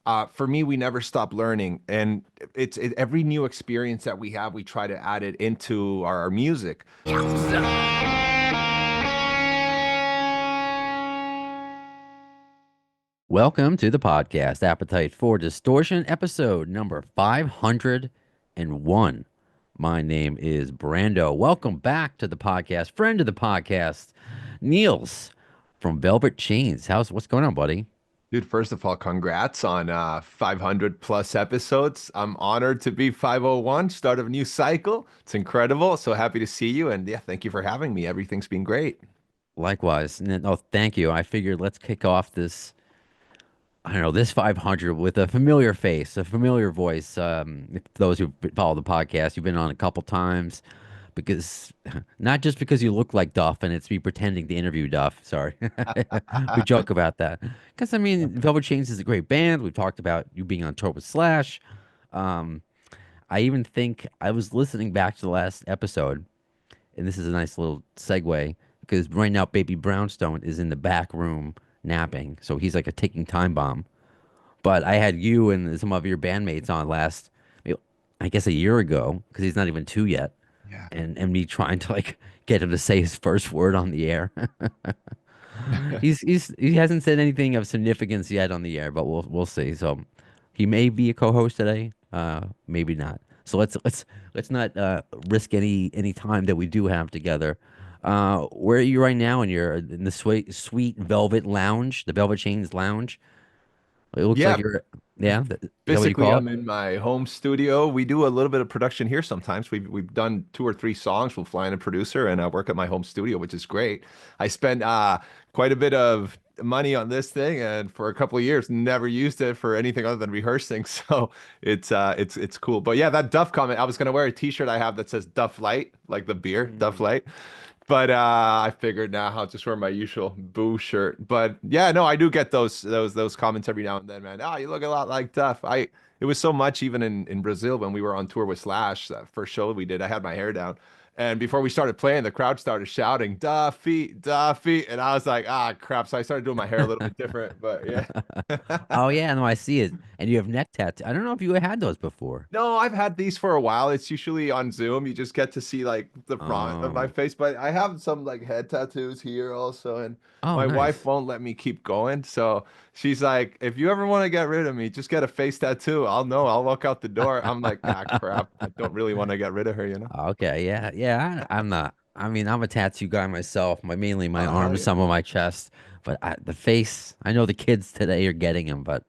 For me, we never stop learning, and every new experience that we have, we try to add it into our music. Welcome to the podcast, Appetite for Distortion, episode number 501. My name is Brando. Welcome back to the podcast, friend of the podcast, Nils from Velvet Chains. What's going on, buddy? Dude, first of all, congrats on 500 plus episodes. I'm honored to be 501, start of a new cycle. It's incredible. So happy to see you. And yeah, thank you for having me. Everything's been great. Likewise. Oh, thank you. I figured let's kick off this, I don't know, this 500 with a familiar face, a familiar voice. If those who follow the podcast, you've been on a couple times. Because not just because you look like Duff and it's me pretending to interview Duff. Sorry. We joke about that. Because I mean, Velvet Chains is a great band. We've talked about you being on tour with Slash. Um, I even think I was listening back to the last episode, and this is a nice little segue because right now Baby Brownstone is in the back room napping, so he's like a ticking time bomb. But I had you and some of your bandmates on last, I guess a year ago, because he's not even two yet, Yeah. and me trying to like get him to say his first word on the air. He hasn't said anything of significance yet on the air, but we'll see. So he may be a co-host today, maybe not. So let's not risk any time that we do have together. Where are you right now? And you're in the sweet Velvet Lounge, the Velvet Chains Lounge. It looks like Yeah, you're, yeah. Is that what you basically, call it? I'm in my home studio. We do a little bit of production here sometimes. We've done two or three songs. We'll fly in a producer and work at my home studio, which is great. I spent quite a bit of money on this thing, and for a couple of years, never used it for anything other than rehearsing. So it's cool. But yeah, that Duff comment. I was gonna wear a T-shirt I have that says Duff Light, like the beer, Duff Mm. Light. But I figured now I'll just wear my usual boo shirt. But yeah, no, I do get those comments every now and then, man. Oh, you look a lot like Duff. It was so much even in Brazil when we were on tour with Slash, that first show we did, I had my hair down. And before we started playing, the crowd started shouting, Duffy, Duffy. And I was like, ah, crap. So I started doing my hair a little bit different. But yeah. Oh yeah, no, I see it. And you have neck tattoo. I don't know if you had those before. No, I've had these for a while. It's usually on Zoom. You just get to see like the front of my Oh, face, but I have some like head tattoos here also, and oh, my wife nice. won't let me keep going. So she's like, "If you ever want to get rid of me, just get a face tattoo. I'll know. I'll walk out the door." I'm like, "Ah, crap. I don't really want to get rid of her, you know?" Okay, yeah, yeah. I'm not. I mean, I'm a tattoo guy myself. Mainly my Oh, hell arms, yeah. some of my chest, but the face. I know the kids today are getting them, but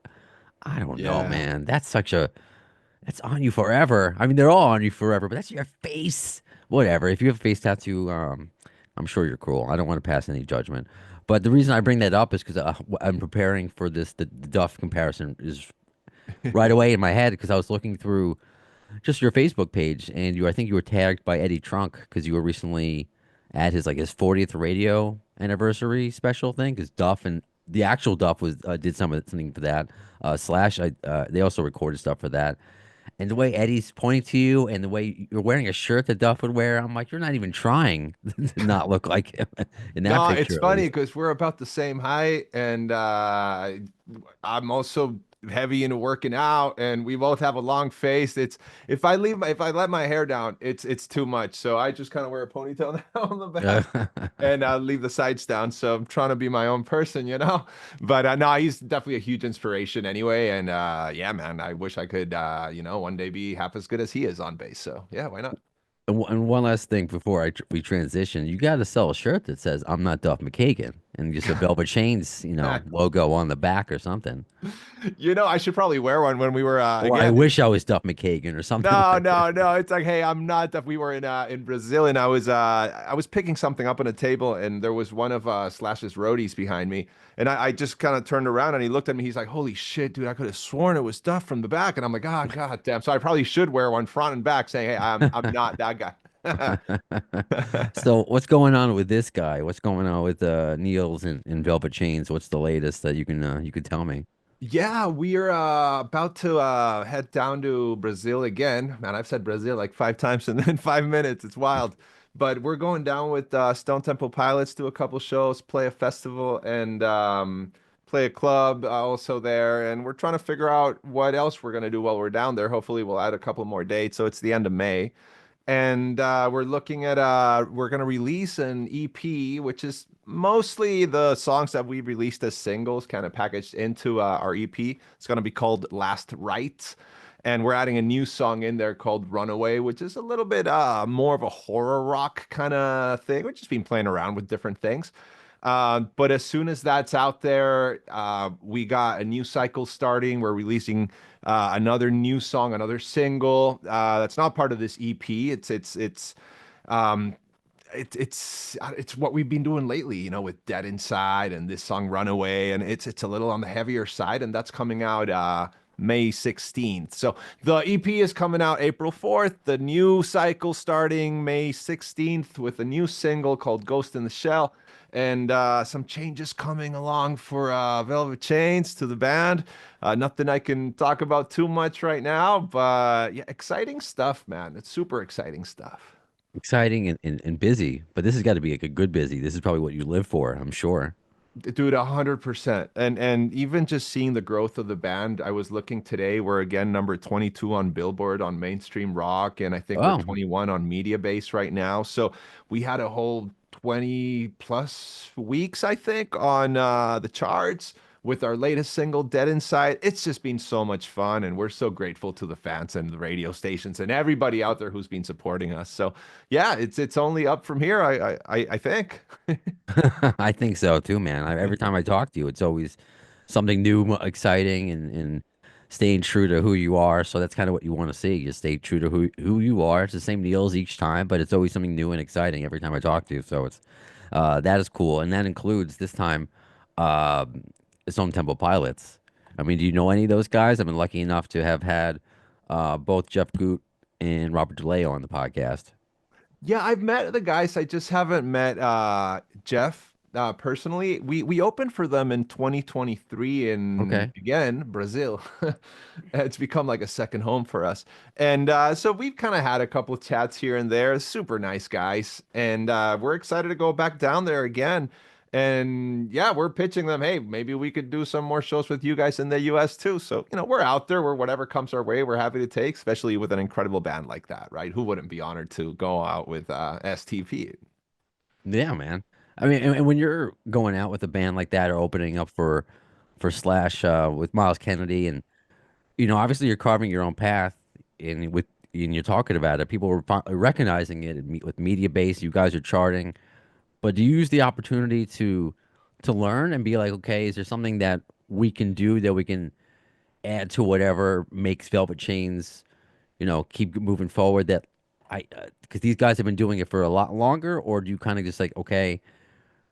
I don't know, Yeah. man. That's on you forever. I mean, they're all on you forever, but that's your face. Whatever. If you have a face tattoo, I'm sure you're cool. I don't want to pass any judgment. But the reason I bring that up is because I'm preparing for this. The Duff comparison is right away in my head because I was looking through just your Facebook page, and I think you were tagged by Eddie Trunk because you were recently at his 40th radio anniversary special thing. Because Duff and the actual Duff was did something for that. Slash, they also recorded stuff for that. And the way Eddie's pointing to you, and the way you're wearing a shirt that Duff would wear, I'm like, you're not even trying to not look like him in that No, it's picture, at funny least. because we're about the same height, and I'm also heavy into working out, and we both have a long face. It's if I let my hair down, it's too much. So I just kind of wear a ponytail now on the back and leave the sides down. So I'm trying to be my own person, you know. But no, he's definitely a huge inspiration anyway. And yeah, man, I wish I could, one day be half as good as he is on bass. So yeah, why not? And one last thing before we transition, you got to sell a shirt that says "I'm not Duff McKagan" and just a Velvet Chains, logo on the back or something. I should probably wear one when we were Or I again. wish I was Duff McKagan or something No, like no, no. It's like, hey, I'm not that we were in Brazil and I was picking something up on a table and there was one of Slash's roadies behind me. And I just kind of turned around and he looked at me. He's like, holy shit, dude, I could have sworn it was Duff from the back. And I'm like, ah, god damn. So I probably should wear one front and back saying, hey, I'm not that guy. that. So what's going on with this guy? What's going on with Niels and Velvet Chains? What's the latest that you could tell me? Yeah, we're about to head down to Brazil again. Man, I've said Brazil like five times in 5 minutes. It's wild. But we're going down with Stone Temple Pilots, do a couple shows, play a festival, and play a club also there, and we're trying to figure out what else we're going to do while we're down there. Hopefully, we'll add a couple more dates. So it's the end of May, and we're looking at we're going to release an EP, which is mostly the songs that we released as singles, kind of packaged into our EP. It's going to be called Last Rites. And we're adding a new song in there called Runaway, which is a little bit more of a horror rock kind of thing. We've just been playing around with different things. But as soon as that's out there, we got a new cycle starting. We're releasing another new song, another single. That's not part of this EP. Um, it's what we've been doing lately, with Dead Inside and this song Runaway, and it's a little on the heavier side, and that's coming out May 16th. So the EP is coming out April 4th, the new cycle starting May 16th with a new single called Ghost in the Shell, and some changes coming along for Velvet Chains to the band. Nothing I can talk about too much right now, but yeah, exciting stuff, man. It's super exciting stuff. Exciting and busy, but this has got to be like a good busy. This is probably what you live for, I'm sure. Dude, 100%. And even just seeing the growth of the band, I was looking today, we're again number 22 on Billboard on mainstream rock, and I think we're Oh, 21 on Media Base right now. So we had a whole 20 plus weeks, I think, on the charts with our latest single, Dead Inside. It's just been so much fun, and we're so grateful to the fans and the radio stations and everybody out there who's been supporting us. So yeah, it's only up from here, I think. I think so too, man. Every time I talk to you, it's always something new, exciting, and staying true to who you are. So that's kind of what you want to see. You stay true to who you are. It's the same Niels each time, but it's always something new and exciting every time I talk to you. So it's that is cool, and that includes this time uh, Stone Temple Pilots. I mean, do you know any of those guys? I've been lucky enough to have had both Jeff Goot and Robert DeLeo on the podcast. Yeah, I've met the guys. I just haven't met Jeff personally. We opened for them in 2023 in Okay. again Brazil. It's become like a second home for us. And so we've kind of had a couple of chats here and there. Super nice guys. And we're excited to go back down there again. And yeah, we're pitching them, hey, maybe we could do some more shows with you guys in the US too. So, we're out there, we're whatever comes our way, we're happy to take, especially with an incredible band like that, right? Who wouldn't be honored to go out with STP? Yeah, man. I mean, and when you're going out with a band like that or opening up for Slash with Miles Kennedy, and obviously you're carving your own path, and you're talking about it. People are recognizing it with Media Base. You guys are charting, but do you use the opportunity to learn and be like, okay, is there something that we can do that we can add to whatever makes Velvet Chains, keep moving forward? That because these guys have been doing it for a lot longer, or do you kind of just like, okay,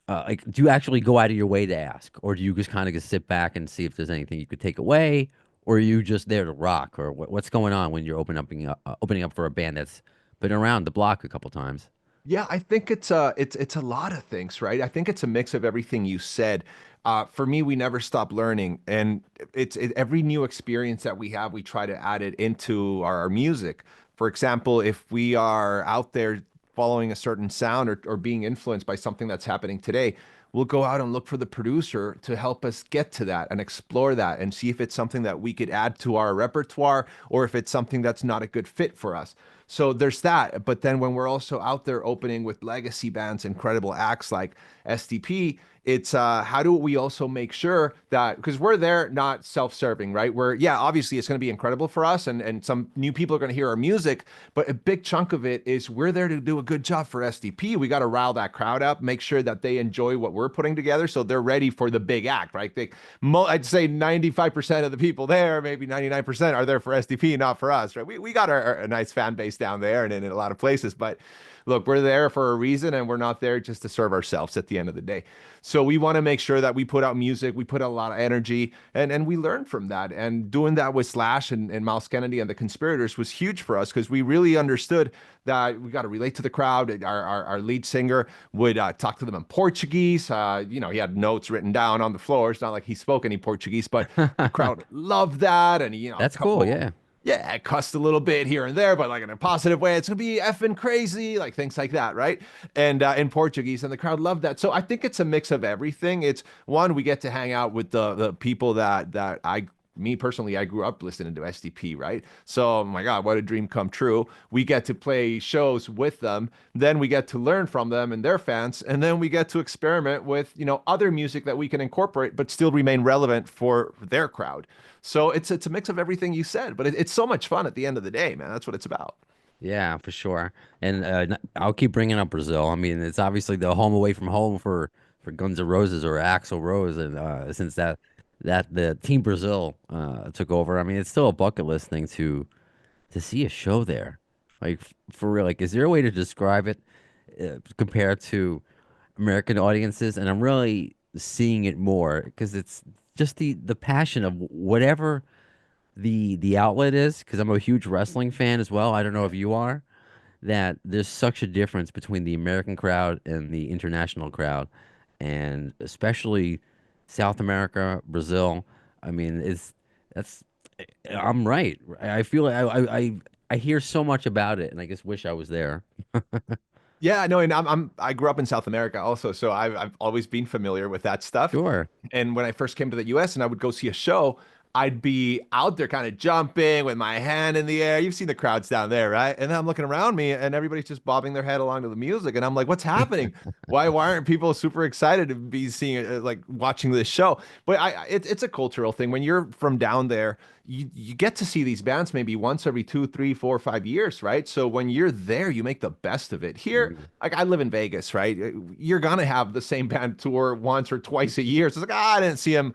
like, do you actually go out of your way to ask, or do you just kind of just sit back and see if there's anything you could take away, or are you just there to rock, or what's going on when you're opening up for a band that's been around the block a couple times? Yeah, I think it's a lot of things, right? I think it's a mix of everything you said. For me, we never stop learning, and every new experience that we have, we try to add it into our music. For example, if we are out there following a certain sound or being influenced by something that's happening today, we'll go out and look for the producer to help us get to that and explore that and see if it's something that we could add to our repertoire or if it's something that's not a good fit for us. So there's that. But then when we're also out there opening with legacy bands, incredible acts like SDP, it's how do we also make sure that because we're there not self-serving, right? We're yeah, obviously it's going to be incredible for us and some new people are going to hear our music, but a big chunk of it is we're there to do a good job for SDP. We got to rile that crowd up, make sure that they enjoy what we're putting together so they're ready for the big act, right? I'd say 95% of the people there, maybe 99% are there for SDP, not for us, right? We got a nice fan base down there and in a lot of places, but look, we're there for a reason and we're not there just to serve ourselves at the end of the day. So we want to make sure that we put out music, we put out a lot of energy, and we learn from that. And doing that with Slash and Miles Kennedy and the Conspirators was huge for us because we really understood that we got to relate to the crowd. Our lead singer would talk to them in Portuguese. He had notes written down on the floor. It's not like he spoke any Portuguese, but the crowd loved that. And, a That's cool. couple Yeah. yeah, it cussed a little bit here and there, but like in a positive way. It's gonna be effing crazy, like things like that, right? And in Portuguese, and the crowd loved that. So I think it's a mix of everything. It's one, we get to hang out with the people that me personally, I grew up listening to SDP, right? So, oh my God, what a dream come true. We get to play shows with them. Then we get to learn from them and their fans. And then we get to experiment with, other music that we can incorporate, but still remain relevant for their crowd. So it's a mix of everything you said, but it's so much fun at the end of the day, man. That's what it's about. Yeah, for sure. And I'll keep bringing up Brazil. I mean, it's obviously the home away from home for Guns N' Roses or Axl Rose, and since that the Team Brazil took over, I mean, it's still a bucket list thing to see a show there. Like for real, like, is there a way to describe it compared to American audiences? And I'm really seeing it more because it's just the passion of whatever the outlet is. Because I'm a huge wrestling fan as well. I don't know if you are. That there's such a difference between the American crowd and the international crowd, and especially South America, Brazil. I mean, it's that's I'm right. I feel like I hear so much about it, and I just wish I was there. Yeah, no, and I grew up in South America also, so I've always been familiar with that stuff. Sure. And when I first came to the US and I would go see a show, I'd be out there kind of jumping with my hand in the air. You've seen the crowds down there, right? And then I'm looking around me and everybody's just bobbing their head along to the music. And I'm like, what's happening? Why aren't people super excited to be seeing like watching this show? But it's a cultural thing. When you're from down there, you get to see these bands maybe once every 2, 3, 4, 5 years, right? So when you're there, you make the best of it. Here, Mm. like I live in Vegas, right? You're gonna have the same band tour once or twice a year. So it's like, I didn't see him,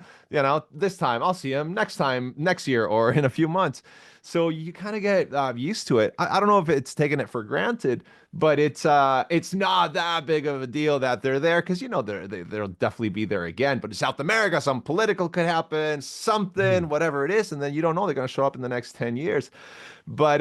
this time. I'll see him next time, next year, or in a few months. So you kind of get used to it. I don't know if it's taking it for granted, but it's not that big of a deal that they're there because they'll definitely be there again. But in South America, some political could happen, something, Mhm. whatever it is, and then you don't know they're going to show up in the next 10 years. But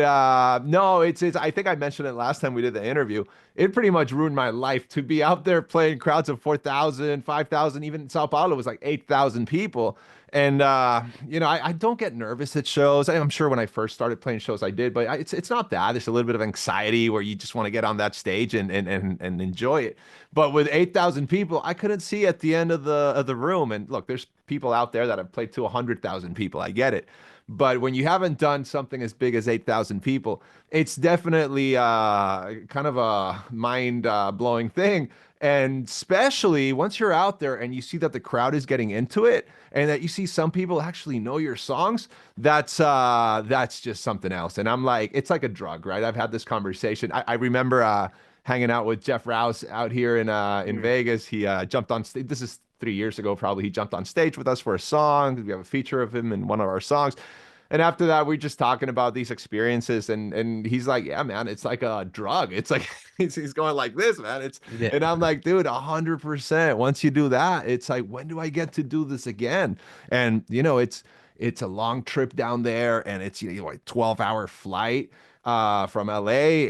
no, it's I think I mentioned it last time we did the interview. It pretty much ruined my life to be out there playing crowds of 4,000, 5,000. Even in Sao Paulo it was like 8,000 people. And I don't get nervous at shows. I'm sure when I first started playing shows I did, but it's not that. There's a little bit of anxiety where you just want to get on that stage and enjoy it. But with 8,000 people, I couldn't see at the end of the room. And look, there's people out there that have played to 100,000 people. I get it. But when you haven't done something as big as 8,000 people, it's definitely kind of a mind blowing thing. And especially once you're out there and you see that the crowd is getting into it and that you see some people actually know your songs, that's just something else. And I'm like, it's like a drug, right? I've had this conversation. I remember hanging out with Jeff Rouse out here in Mm. Vegas. He jumped on stage. This is 3 years ago, probably. He jumped on stage with us for a song. We have a feature of him in one of our songs. And after that, we're just talking about these experiences, and he's like, "Yeah, man, it's like a drug. It's like he's going like this, man. It's." Yeah. And I'm like, "Dude, 100%. Once you do that, it's like, when do I get to do this again?" And it's a long trip down there, and it's like 12-hour flight from LA,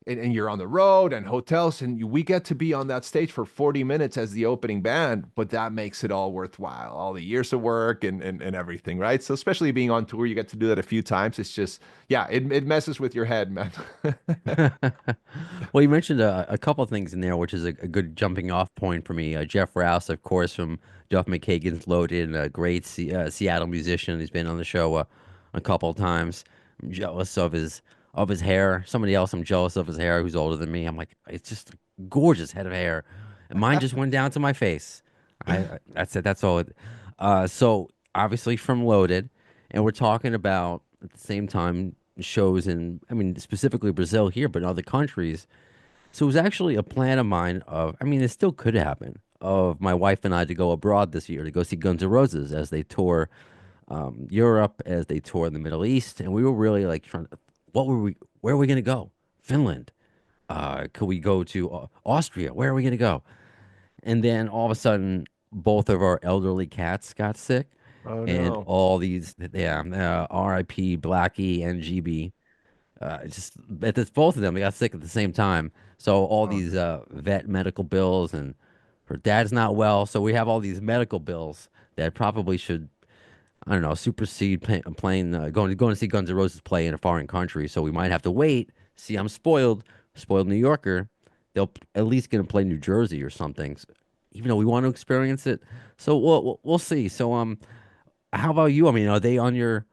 and you're on the road and hotels, and we get to be on that stage for 40 minutes as the opening band, but that makes it all worthwhile, all the years of work and everything, right? So especially being on tour, you get to do that a few times. It's just, yeah, it messes with your head, man. Well, you mentioned a couple of things in there, which is a good jumping off point for me. Jeff Rouse, of course, from Duff McKagan's Loaded, a great Seattle musician. He's been on the show a couple of times. I'm jealous of his hair. Somebody else I'm jealous of his hair who's older than me. I'm like, it's just a gorgeous head of hair, and mine just went down to my face. That's it. That's all. So obviously from Loaded, and we're talking about at the same time shows in, I mean, specifically Brazil here, but in other countries. So it was actually a plan of mine of, I mean, it still could happen, of my wife and I to go abroad this year to go see Guns N' Roses as they tour Europe, as they tour the Middle East. And we were really like trying to, where are we going to go? Finland. Could we go to Austria? Where are we going to go? And then all of a sudden, both of our elderly cats got sick. Oh And no. all these, yeah, RIP, Blackie, and GB. Just it's both of them. They got sick at the same time. So all Oh these no. vet medical bills, and her dad's not well. So we have all these medical bills that probably should I don't know, supersede playing, going to see Guns N' Roses play in a foreign country. So we might have to wait. See, I'm spoiled New Yorker. They'll at least gonna play New Jersey or something, even though we want to experience it. So we'll see. So how about you? I mean, are they on your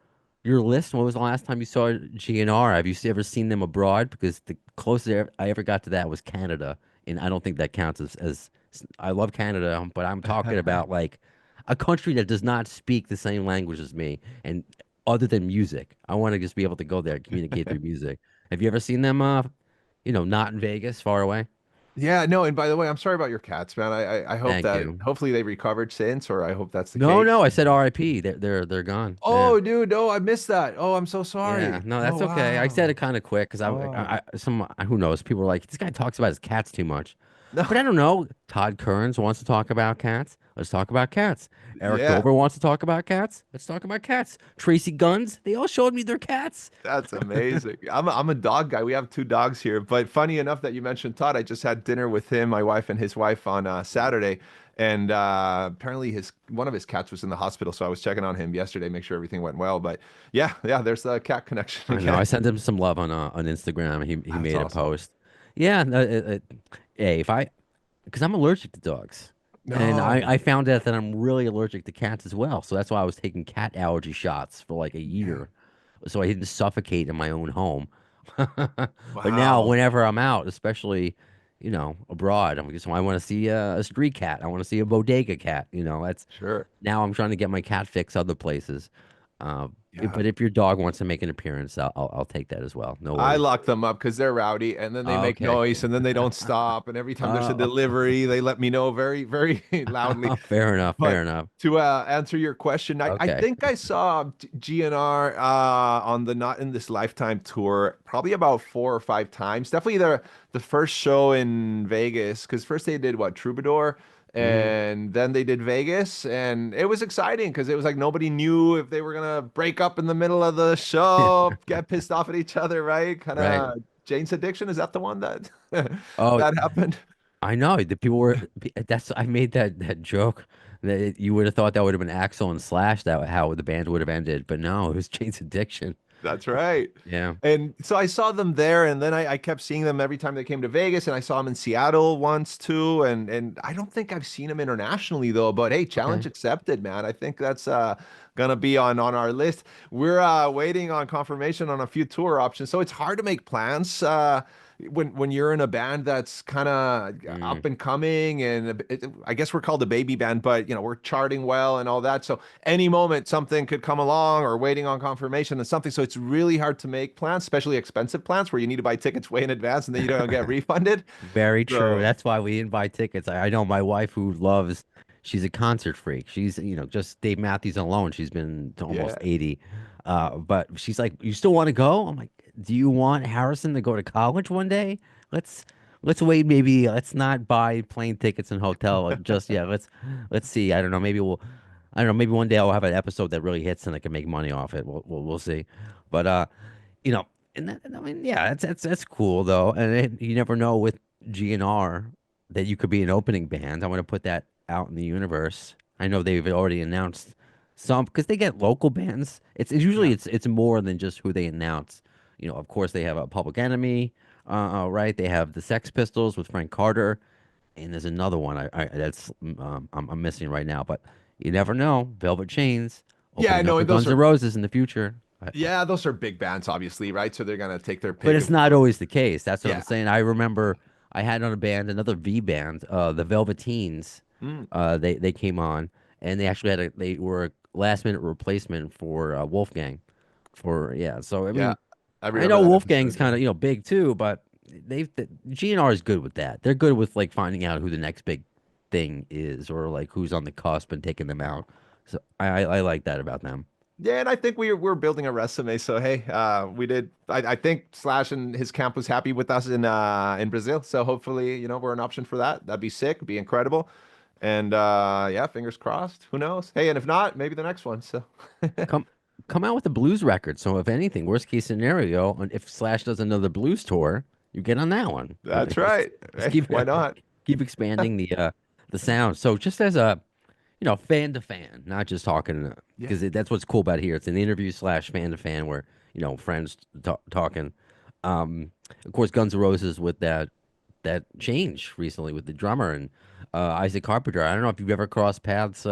list? When was the last time you saw GNR? Have you ever seen them abroad? Because the closest I ever got to that was Canada, and I don't think that counts as I love Canada, but I'm talking about like a country that does not speak the same language as me, and other than music, I want to just be able to go there and communicate through music. Have you ever seen them? Not in Vegas, far away. Yeah, no, and by the way, I'm sorry about your cats, man. I hope Thank that you. hopefully they recovered since, or I hope that's the No, case. no, I said R.I.P. They're gone. Yeah. Oh, dude, no, I missed that. Oh, I'm so Yeah, sorry. no, Oh, that's okay. I said wow. it kind of quick because Oh, some who knows, people are like, this guy talks about his cats too much. no. But I don't know. Todd Kearns wants to talk about cats. Let's talk about cats. Eric Yeah, Dover wants to talk about cats. Let's talk about cats. Tracy Guns, they all showed me their cats. that's amazing. I'm a dog guy. We have two dogs here. But funny enough that you mentioned Todd, I just had dinner with him, my wife, and his wife on Saturday. And apparently his one of his cats was in the hospital, so I was checking on him yesterday, make sure everything went well. But yeah, yeah, there's the cat connection I know. I again. sent him some love on Instagram. He That's made a awesome. post. Yeah, no, hey, if I because I'm allergic to dogs. And No. I found out that I'm really allergic to cats as well. So that's why I was taking cat allergy shots for like a Yeah. year. So I didn't suffocate in my own home. But now, Wow. whenever I'm out, especially, abroad, I want to see a street cat. I want to see a bodega cat. That's Sure. now I'm trying to get my cat fix other places. Yeah. But if your dog wants to make an appearance, I'll take that as well. No I worries. lock them up because they're rowdy and then they make Okay. noise and then they don't stop. And every time there's a Oh, delivery, they let me know very, very loudly. fair enough. But Fair enough. to answer your question, I Okay. think I saw GNR on the Not in This Lifetime tour probably about 4 or 5 times. Definitely the first show in Vegas because first they did what Troubadour Hmm. and then they did Vegas and it was exciting because it was like nobody knew if they were gonna break up in the middle of the show, get pissed off at each other, right? Kind Right. of Jane's Addiction, is that the one that Oh, that happened? I know. The people were. That's. I made that joke. That you would have thought that would have been Axl and Slash. That how the band would have ended. But no, it was Jane's Addiction. That's right. Yeah. And so I saw them there, and then I kept seeing them every time they came to Vegas, and I saw them in Seattle once too. And I don't think I've seen them internationally though. But hey, challenge Okay. accepted, man. I think that's gonna be on our list. We're waiting on confirmation on a few tour options, so it's hard to make plans when you're in a band that's kind of Mm, up and coming, and I guess we're called a baby band, but we're charting well and all that. So any moment something could come along or waiting on confirmation and something. So it's really hard to make plans, especially expensive plans where you need to buy tickets way in advance and then you don't get refunded. very true. So That's why we didn't buy tickets. I know my wife who loves. She's a concert freak. She's just Dave Matthews alone. She's been to almost yeah, 80. But she's like, you still want to go? I'm like, do you want Harrison to go to college one day? Let's let's wait. Maybe let's not buy plane tickets and hotel just yet. Let's see. I don't know. I don't know. Maybe one day I'll have an episode that really hits and I can make money off it. We'll see. But you know, and that, I mean, yeah, that's cool though. And you never know with GNR that you could be an opening band. I want to put that out in the universe. I know they've already announced some because they get local bands. It's usually yeah, it's more than just who they announce. Of course they have a Public Enemy, right? They have the Sex Pistols with Frank Carter, and there's another one that's I'm missing right now. But you never know. Velvet Chains yeah. opening up No, for and those Guns N' are Roses in the future. yeah, those are big bands, obviously, right? So they're gonna take their But pick it's of not always the case. That's what I'm yeah. saying. I remember I had on a band, another V band, the Velveteens. Mm, They came on, and they were a last minute replacement for Wolfgang. Yeah. So I yeah, mean, I I remember know that Wolfgang's episode. kind of big too, but GNR is good with that. They're good with like finding out who the next big thing is, or like who's on the cusp and taking them out. So I like that about them. Yeah, and I think we're building a resume. So hey, we did. I think Slash and his camp was happy with us in Brazil. So hopefully, we're an option for that. That'd be sick, be incredible. And yeah, fingers crossed. Who knows? Hey, and if not, maybe the next one. So Come come out with a blues record. So if anything, worst case scenario, and if Slash does another blues tour, you get on that one. that's right. Just Hey, why not? keep expanding the sound. So just as a fan to fan, not just talking, Yeah. because that's what's cool about here. It's an interview slash fan to fan where, friends talking. Um, of course, Guns N' Roses with that change recently with the drummer and Isaac Carpenter. I don't know if you've ever crossed paths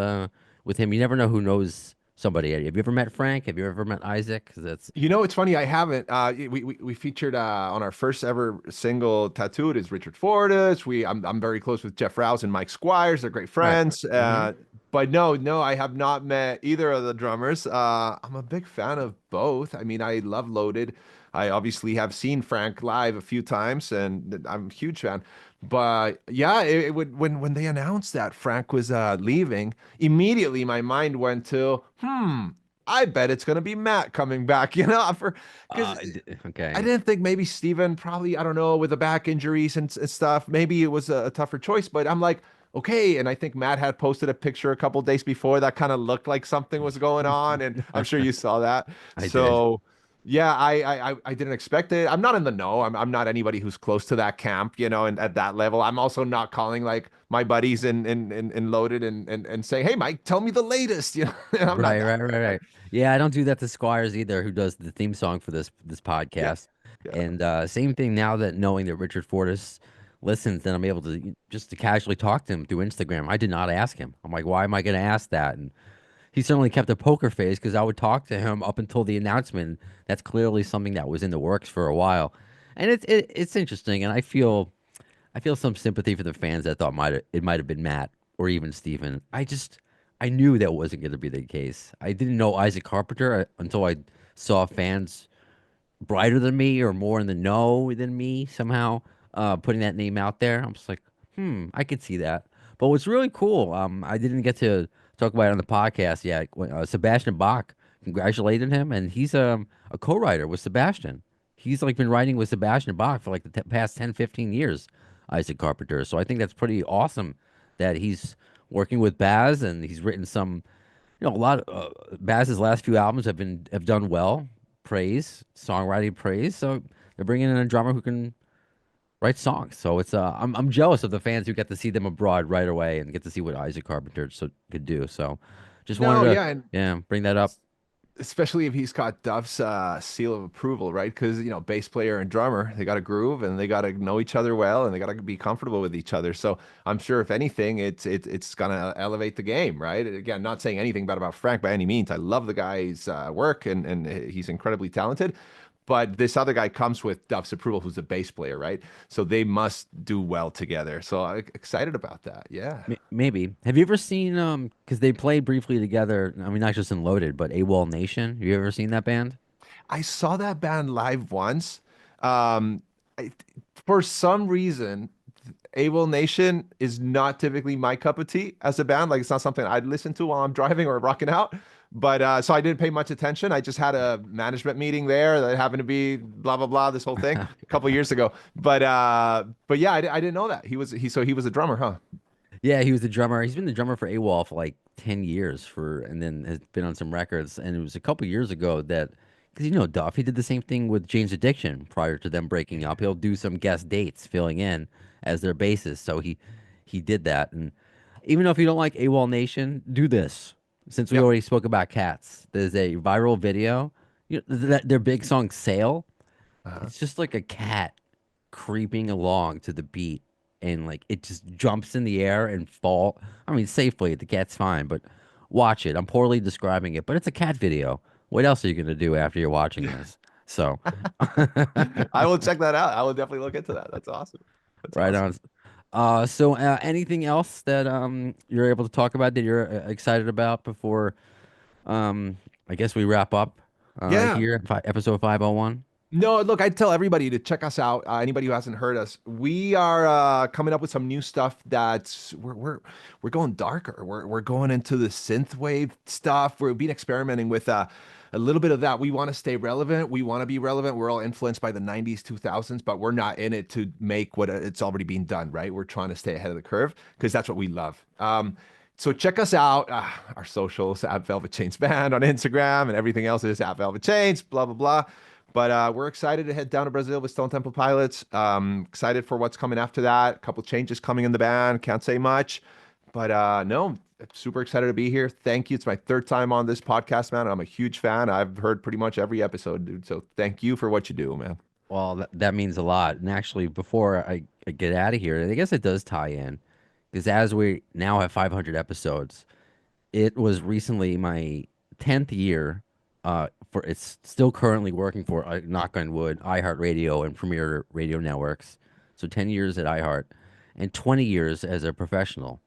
with him. You never know who knows somebody. Have you ever met Frank? Have you ever met Isaac? 'Cause that's It's funny. I haven't. We featured on our first ever single "Tattooed" is Richard Fortus. I'm very close with Jeff Rouse and Mike Squires. They're great right. friends. Hmm. But no, I have not met either of the drummers. I'm a big fan of both. I mean, I love Loaded. I obviously have seen Frank live a few times, and I'm a huge fan. But yeah, it would when they announced that Frank was leaving, immediately my mind went to, I bet it's gonna be Matt coming back, for because I Okay. didn't think maybe Steven probably, I don't know, with the back injuries and stuff, maybe it was a tougher choice, but I'm like, okay. And I think Matt had posted a picture a couple days before that kind of looked like something was going on, and I'm sure you saw that. I did. So yeah, I didn't expect it. I'm not in the know. I'm not anybody who's close to that camp, and at that level. I'm also not calling like my buddies in Loaded and saying, hey Mike, tell me the latest. And I'm not Right, that right, right, guy. right. Yeah, I don't do that to Squires either, who does the theme song for this Yeah. podcast. Yeah. And same thing now that knowing that Richard Fortus listens, then I'm able to just to casually talk to him through Instagram. I did not ask him. I'm like, why am I going to ask that? And he certainly kept a poker face because I would talk to him up until the announcement. That's clearly something that was in the works for a while, and it's interesting. And I feel some sympathy for the fans that thought it might have been Matt or even Steven. I knew that wasn't going to be the case. I didn't know Isaac Carpenter until I saw fans brighter than me or more in the know than me somehow putting that name out there. I'm just like, I could see that. But what's really cool, I didn't get to talk about it on the podcast yet. Sebastian Bach congratulated him, and he's a co-writer with Sebastian. He's like been writing with Sebastian Bach for like the past 10, 15 years, Isaac Carpenter. So I think that's pretty awesome that he's working with Baz and he's written some, a lot of Baz's last few albums have done well, praise, songwriting praise. So they're bringing in a drummer who can write songs. So I'm jealous of the fans who get to see them abroad right away and get to see what Isaac Carpenter could do. So just wanted No, to, yeah, and yeah, bring that up. especially if he's got Duff's seal of approval, right? Because bass player and drummer, they got to groove and they got to know each other well and they got to be comfortable with each other. So I'm sure if anything, it's gonna elevate the game, right? Again, not saying anything bad about Frank by any means. I love the guy's work and he's incredibly talented. But this other guy comes with Duff's approval, who's a bass player, right? So they must do well together. So I'm excited about that. Yeah. Maybe. Have you ever seen because they played briefly together, I mean not just in Loaded, but AWOL Nation. Have you ever seen that band? I saw that band live once. Um, I, for some reason, Able Nation is not typically my cup of tea as a band. Like it's not something I'd listen to while I'm driving or rocking out. But so I didn't pay much attention. I just had a management meeting there that happened to be blah blah blah this whole thing a couple years ago. But yeah, I didn't know that he was a drummer, huh? Yeah, he was the drummer. He's been the drummer for AWOL for like 10 years and then has been on some records. And it was a couple years ago that, because Duff, he did the same thing with Jane's Addiction prior to them breaking up. He'll do some guest dates filling in as their bassist. So he did that. And even though if you don't like AWOL Nation, do this. Since we Yep. already spoke about cats, there's a viral video. Their big song "Sail." Uh-huh. It's just like a cat creeping along to the beat and like it just jumps in the air and fall. I mean, safely, the cat's fine, but watch it. I'm poorly describing it, but it's a cat video. What else are you going to do after you're watching this? So, I will check that out. I will definitely look into that. That's awesome. That's right awesome. on. Anything else that you're able to talk about that you're excited about before I guess we wrap up Yeah. here, episode 501? No, look, I'd tell everybody to check us out. Anybody who hasn't heard us, we are coming up with some new stuff that's we're going darker. We're going into the synth wave stuff. We've been experimenting with a little bit of that. We want to stay relevant. We want to be relevant. We're all influenced by the 90s, 2000s, but we're not in it to make what it's already being done, right? We're trying to stay ahead of the curve because that's what we love. So check us out. Our socials at Velvet Chains Band on Instagram and everything else is at Velvet Chains, blah, blah, blah. But we're excited to head down to Brazil with Stone Temple Pilots. Excited for what's coming after that. A couple changes coming in the band. Can't say much. But no, super excited to be here. Thank you. It's my third time on this podcast, man. I'm a huge fan. I've heard pretty much every episode, dude. So thank you for what you do, man. Well, that means a lot. And actually, before I get out of here, I guess it does tie in because as we now have 500 episodes, it was recently my 10th year. For it's still currently working for knock on wood, iHeartRadio and Premier Radio Networks. So 10 years at iHeart and 20 years as a professional.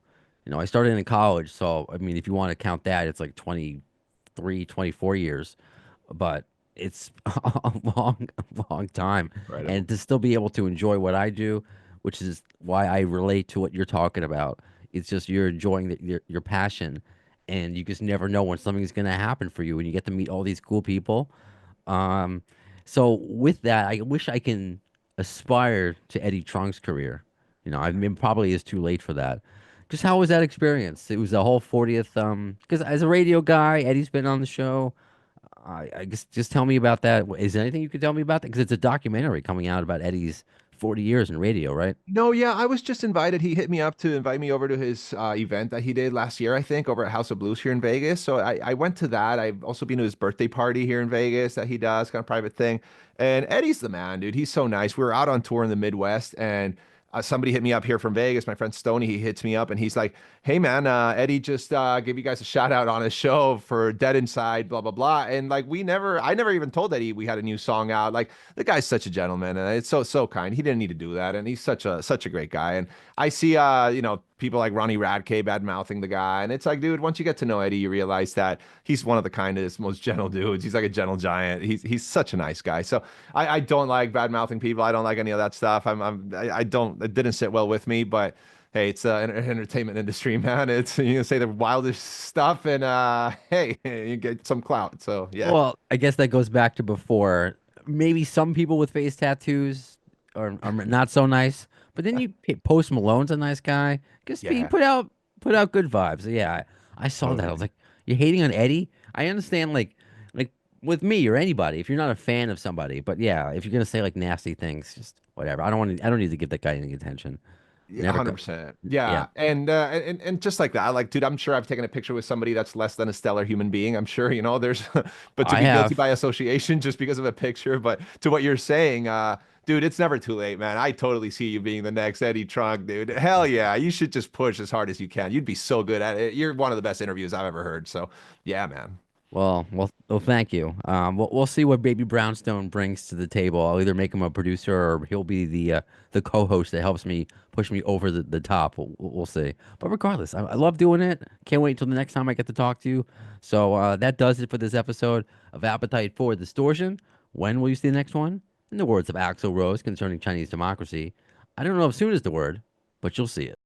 I started in college, so I mean, if you want to count that, it's like 23, 24 years, but it's a long time. Incredible. And to still be able to enjoy what I do, which is why I relate to what you're talking about. It's just you're enjoying your passion, and you just never know when something's going to happen for you, and you get to meet all these cool people. Um, so with that, I wish I can aspire to Eddie Trunk's career. I mean, probably is too late for that. Just how was that experience? It was the whole 40th. Because as a radio guy, Eddie's been on the show. I guess just tell me about that. Is there anything you could tell me about that? Because it's a documentary coming out about Eddie's 40 years in radio, right? No, yeah, I was just invited. He hit me up to invite me over to his event that he did last year, I think, over at House of Blues here in Vegas. So I went to that. I've also been to his birthday party here in Vegas that he does, kind of private thing. And Eddie's the man, dude. He's so nice. We were out on tour in the Midwest, and somebody hit me up here from Vegas. My friend Stoney, he hits me up and he's like, "Hey man, Eddie just gave you guys a shout out on his show for Dead Inside, blah blah blah." And like I never even told Eddie we had a new song out. Like the guy's such a gentleman and it's so kind. He didn't need to do that, and he's such a great guy. And I see people like Ronnie Radke bad mouthing the guy, and it's like, dude, once you get to know Eddie, you realize that he's one of the kindest, most gentle dudes. He's like a gentle giant. He's such a nice guy. So I don't like bad mouthing people. I don't like any of that stuff. I don't. It didn't sit well with me, but hey, it's an entertainment industry, man. It's you say the wildest stuff, and hey, you get some clout. So yeah, Well, I guess that goes back to before. Maybe some people with face tattoos are not so nice, but then Post Malone's a nice guy. Just be yeah, put out good vibes. Yeah, I saw that. I was totally. like, you're hating on Eddie. I understand, like with me or anybody, if you're not a fan of somebody, but yeah, if you're gonna say like nasty things, just whatever. I don't need to give that guy any attention. Yeah, Never go. 100%. Yeah. Yeah, and just like that, like, dude, I'm sure I've taken a picture with somebody that's less than a stellar human being. I'm sure, there's, but to I be guilty have. by association just because of a picture. But to what you're saying, dude, it's never too late, man. I totally see you being the next Eddie Trunk, dude. Hell yeah, you should just push as hard as you can. You'd be so good at it. You're one of the best interviews I've ever heard. So, yeah, man. Well, thank you. We'll see what Baby Brownstone brings to the table. I'll either make him a producer or he'll be the co-host that helps me push me over the top. We'll see. But regardless, I love doing it. Can't wait until the next time I get to talk to you. So that does it for this episode of Appetite for Distortion. When will you see the next one? In the words of Axl Rose concerning Chinese democracy, I don't know if soon is the word, but you'll see it.